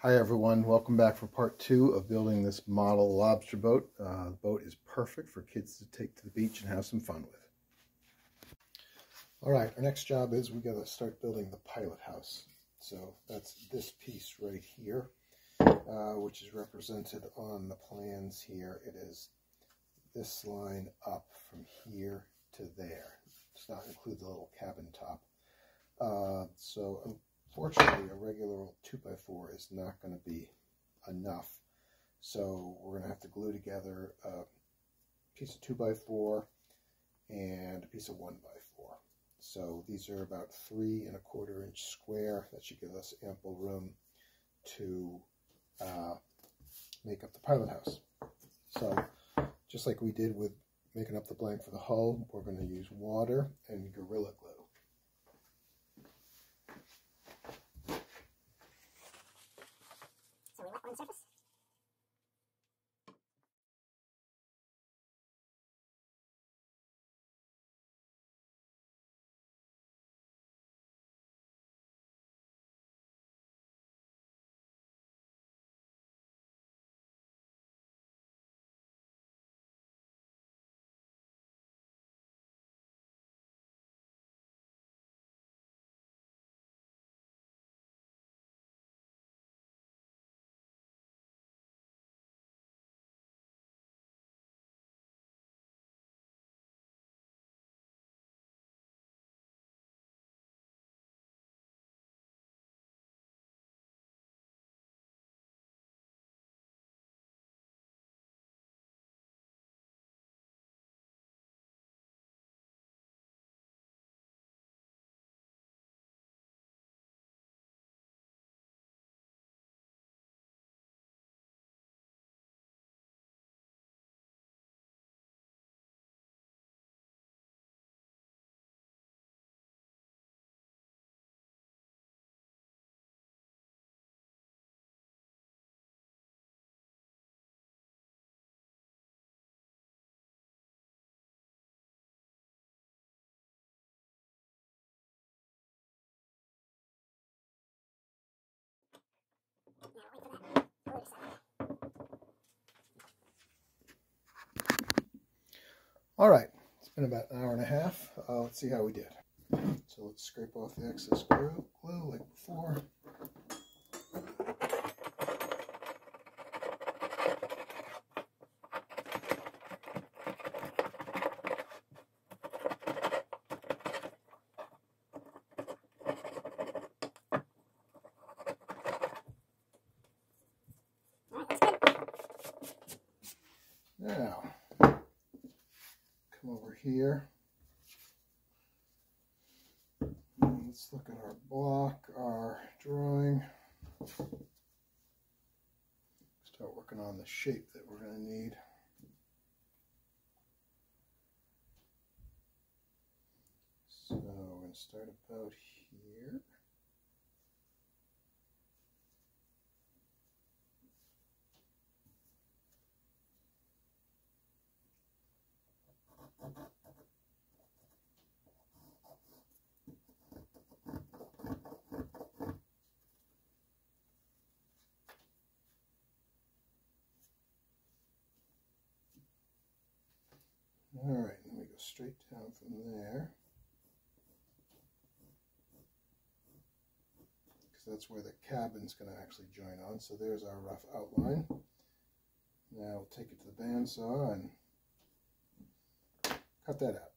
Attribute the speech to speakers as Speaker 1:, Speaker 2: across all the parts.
Speaker 1: Hi everyone, welcome back for part 2 of building this model lobster boat. The boat is perfect for kids to take to the beach and have some fun with. Alright, our next job is we got to start building the pilot house. So that's this piece right here, which is represented on the plans here. It is this line up from here to there. Does not include the little cabin top. Fortunately, a regular 2x4 is not going to be enough, so we're going to have to glue together a piece of 2x4 and a piece of 1x4. So these are about 3 1/4 inch square. That should give us ample room to make up the pilot house. So just like we did with making up the blank for the hull, we're going to use water and Gorilla Glue.
Speaker 2: On surface.
Speaker 1: All right, it's been about an hour and a half. Let's see how we did. So let's scrape off the excess glue like before. Now, come over here. Let's look at our block, our drawing. Start working on the shape that we're going to need. So we're going to start about here. All right, then we go straight down from there, because that's where the cabin's going to actually join on. So there's our rough outline. Now we'll take it to the bandsaw and cut that out.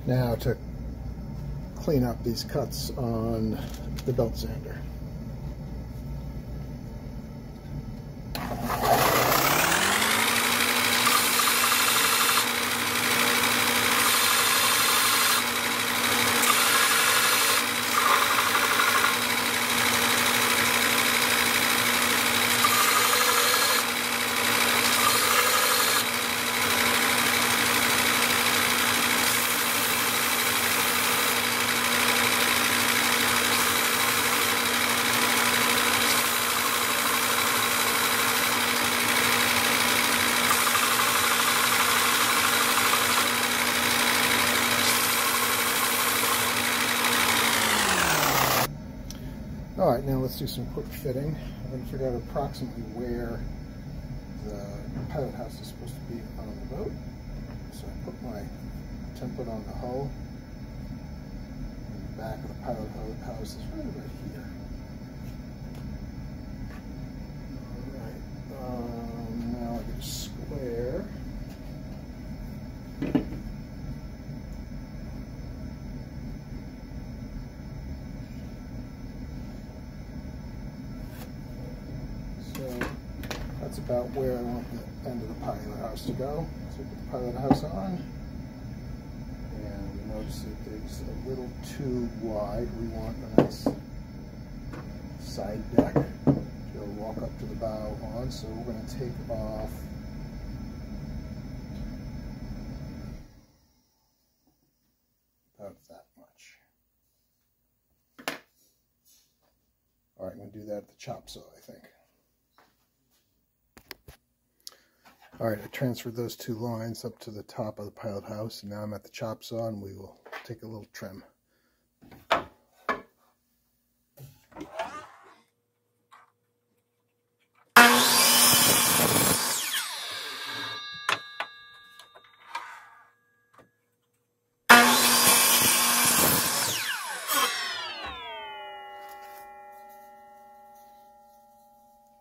Speaker 1: Now to clean up these cuts on the belt sander. Alright, now let's do some quick fitting. I'm going to figure out approximately where the pilot house is supposed to be on the boat. So I put my template on the hull, and the back of the pilot house is right here. Alright, now I get a square. That's about where I want the end of the pilot house to go. So we put the pilot house on, and we notice that it's a little too wide. We want a nice side deck to walk up to the bow on. So we're going to take off about that much. All right, I'm going to do that at the chop saw, I think. Alright, I transferred those two lines up to the top of the pilot house, and now I'm at the chop saw, and we will take a little trim.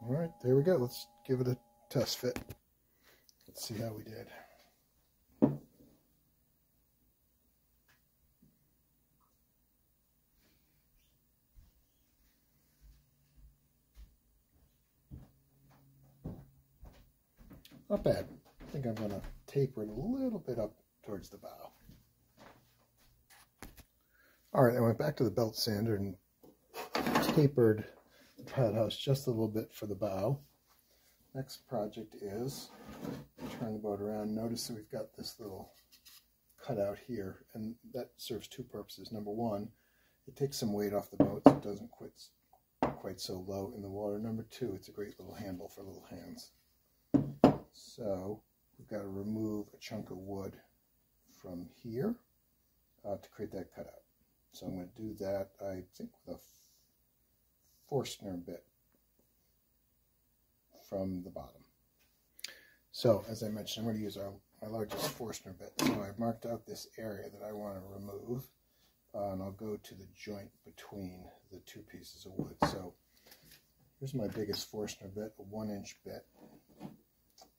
Speaker 1: Alright, there we go. Let's give it a test fit. Let's see how we did. Not bad. I think I'm going to taper it a little bit up towards the bow. Alright, I went back to the belt sander and tapered the pilot house just a little bit for the bow. Next project is turn the boat around. Notice that we've got this little cutout here, and that serves two purposes. Number one, it takes some weight off the boat so it doesn't quite so low in the water. Number two, it's a great little handle for little hands. So we've got to remove a chunk of wood from here to create that cutout. So I'm going to do that, I think, with a Forstner bit from the bottom. So, as I mentioned, I'm going to use my largest Forstner bit. So I've marked out this area that I want to remove, and I'll go to the joint between the two pieces of wood. So here's my biggest Forstner bit, a 1-inch bit,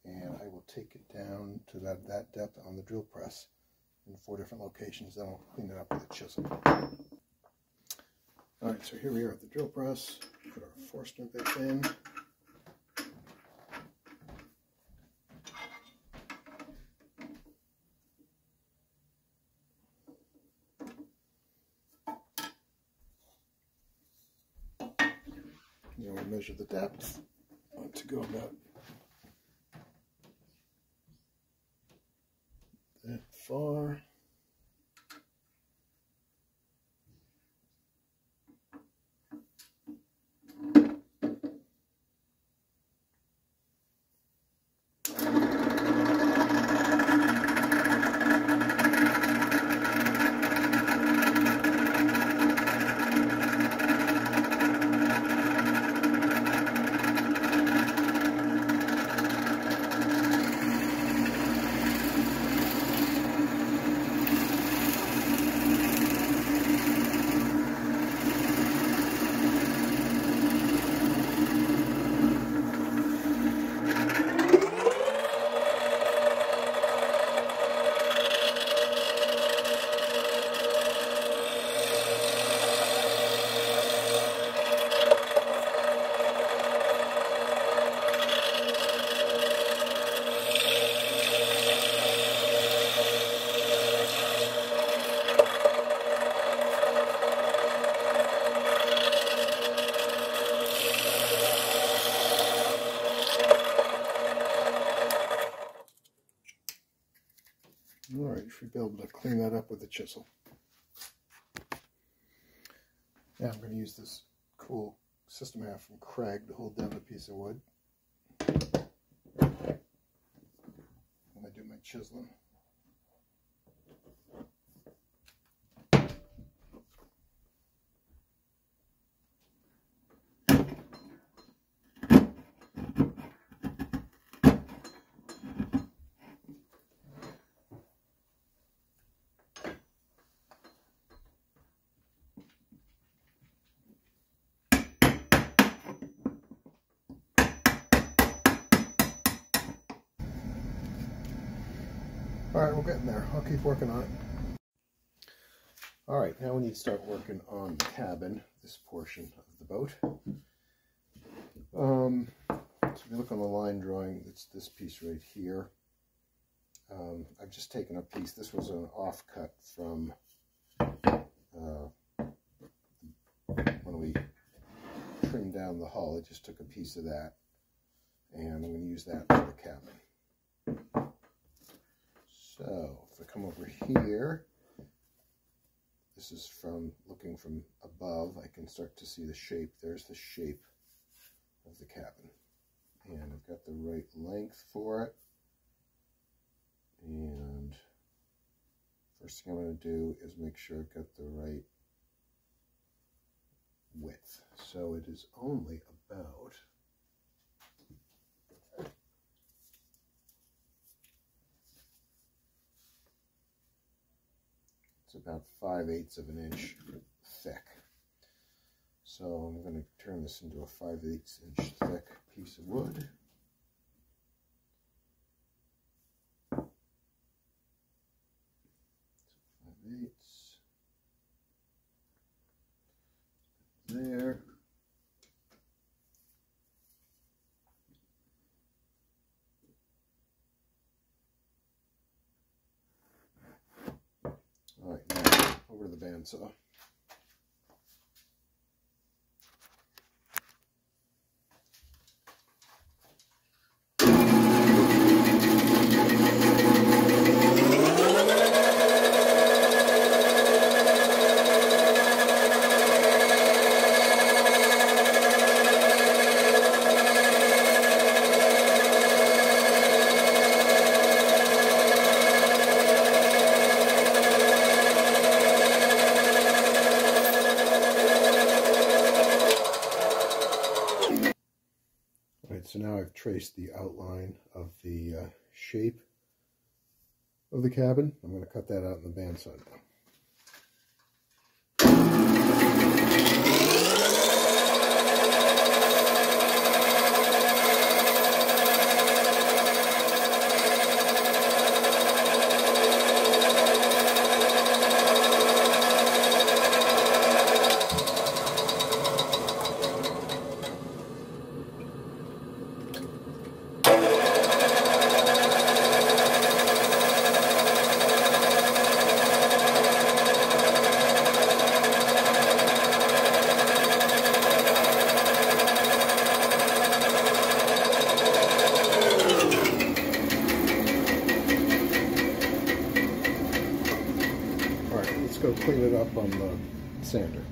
Speaker 1: and I will take it down to that depth on the drill press in 4 different locations. Then I'll clean it up with a chisel. Alright, so here we are at the drill press. Put our Forstner bit in. Now we'll measure the depth. I want to go about that far. Alright, you should be able to clean that up with a chisel. Now I'm going to use this cool system I have from Craig to hold down a piece of wood when I do my chiseling. Alright, we're getting there. I'll keep working on it. Alright, now we need to start working on the cabin, this portion of the boat. So if you look on the line drawing, it's this piece right here. I've just taken a piece. This was an offcut from when we trimmed down the hull. I just took a piece of that, and I'm going to use that for the cabin. So if I come over here, this is from looking from above. I can start to see the shape. There's the shape of the cabin. And I've got the right length for it. And first thing I'm going to do is make sure I've got the right width. So it is only about about 5/8 of an inch thick. So I'm going to turn this into a 5/8 inch thick piece of wood. So 5/8 there. All right, now over to the bandsaw. So now I've traced the outline of the shape of the cabin. I'm going to cut that out in the bandsaw now. Go clean it up on the sander.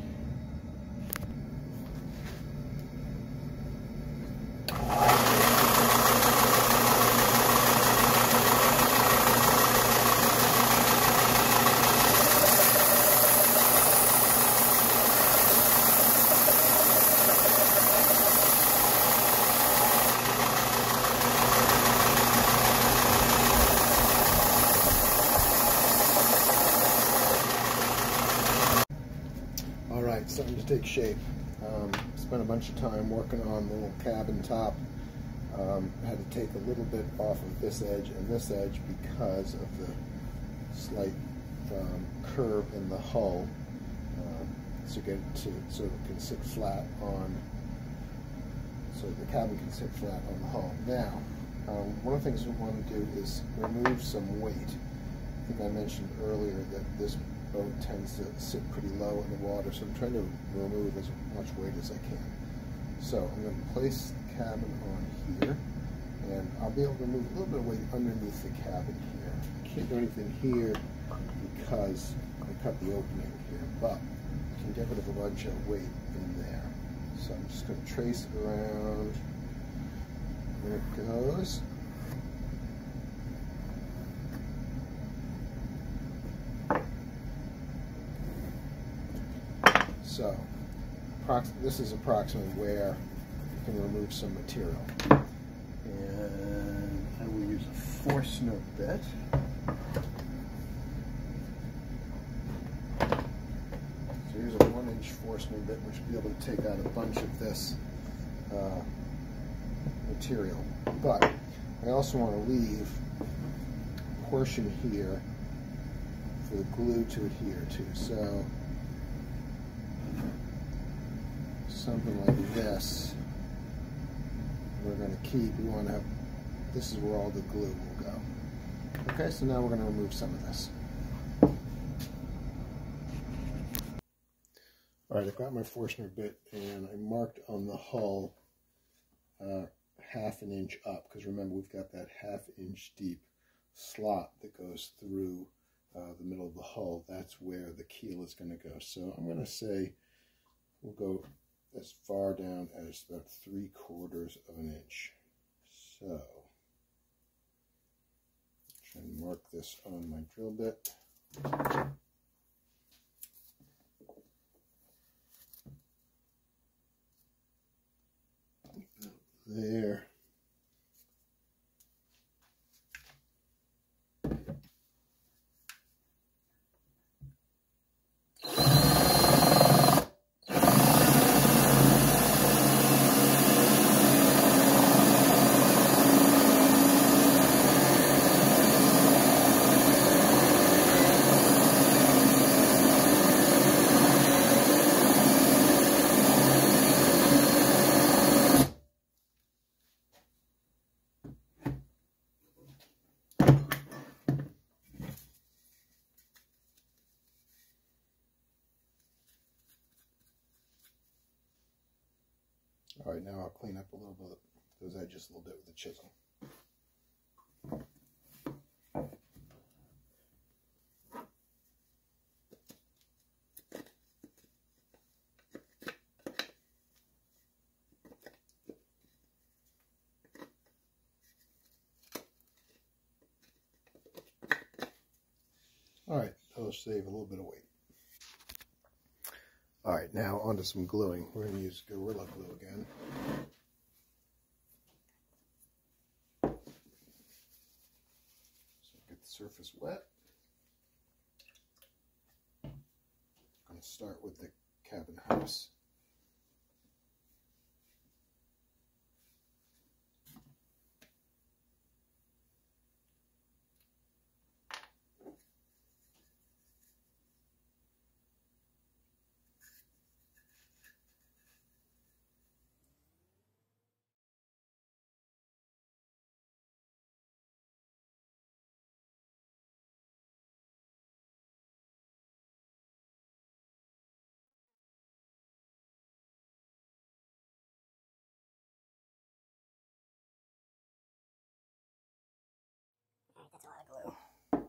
Speaker 1: Alright, starting to take shape. Spent a bunch of time working on the little cabin top. Had to take a little bit off of this edge and this edge because of the slight curve in the hull, so get it to so it can sit flat on, so the cabin can sit flat on the hull. Now, one of the things we want to do is remove some weight. I think I mentioned earlier that this boat tends to sit pretty low in the water, so I'm trying to remove as much weight as I can. So I'm going to place the cabin on here, And I'll be able to move a little bit of weight underneath the cabin here. I can't do anything here because I cut the opening here, but I can get rid of a bunch of weight in there. So I'm just going to trace it around. There it goes. So this is approximately where you can remove some material. And I will use a Forstner bit. So here's a 1-inch Forstner bit, which will be able to take out a bunch of this material. But I also want to leave a portion here for the glue to adhere to. So something like this we're going to keep. We want to have, this is where all the glue will go. Okay, so now we're going to remove some of this. Alright, I've got my Forstner bit and I marked on the hull 1/2 inch up, because remember we've got that 1/2 inch deep slot that goes through the middle of the hull. That's where the keel is going to go. So I'm going to say we'll go as far down as about 3/4 of an inch. So try and mark this on my drill bit. There. All right, now I'll clean up a little bit those edges a little bit with the chisel. All right, that'll save a little bit of weight. All right, now onto some gluing. We're going to use Gorilla Glue again. So get the surface wet. I'm going to start with the cabin house.
Speaker 2: That's a lot of glue.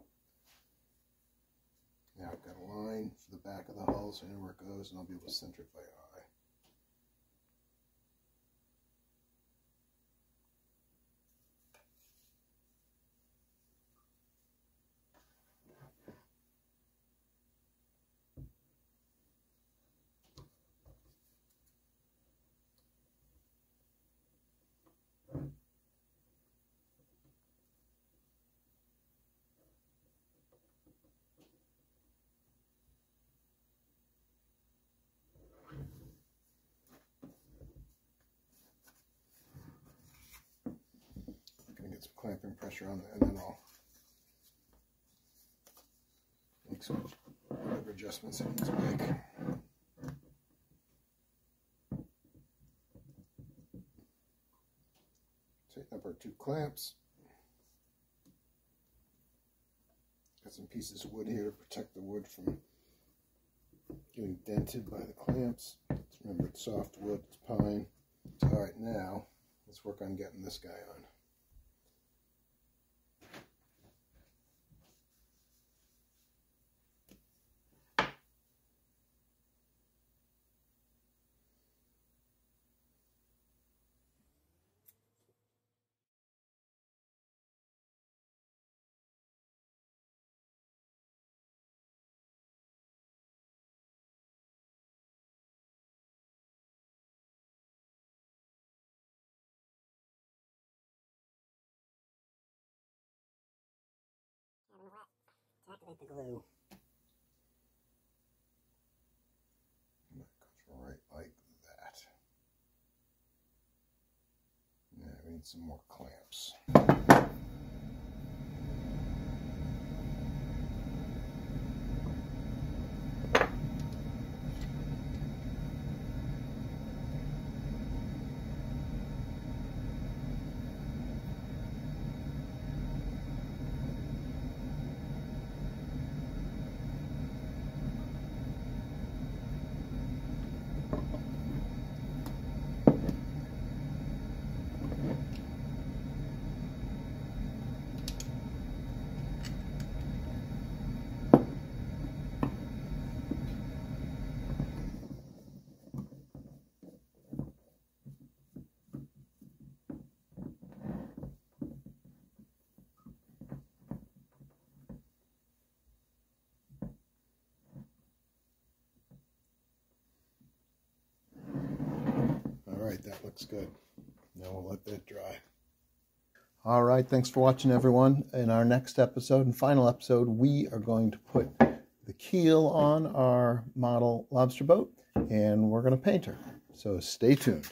Speaker 1: Now I've got a line for the back of the hull, so I know where it goes, and I'll be able to center it by eye. Get some clamping pressure on there, and then I'll make some whatever adjustments I need to make. Tighten up our 2 clamps. Got some pieces of wood here to protect the wood from getting dented by the clamps. Remember, it's soft wood, it's pine. All right, now let's work on getting this guy on.
Speaker 2: activate the glue.
Speaker 1: That goes right like that. Yeah, we need some more clamps. All right, that looks good. Now we'll let that dry. All right, thanks for watching, everyone. In our next episode and final episode, we are going to put the keel on our model lobster boat, and we're going to paint her. So stay tuned.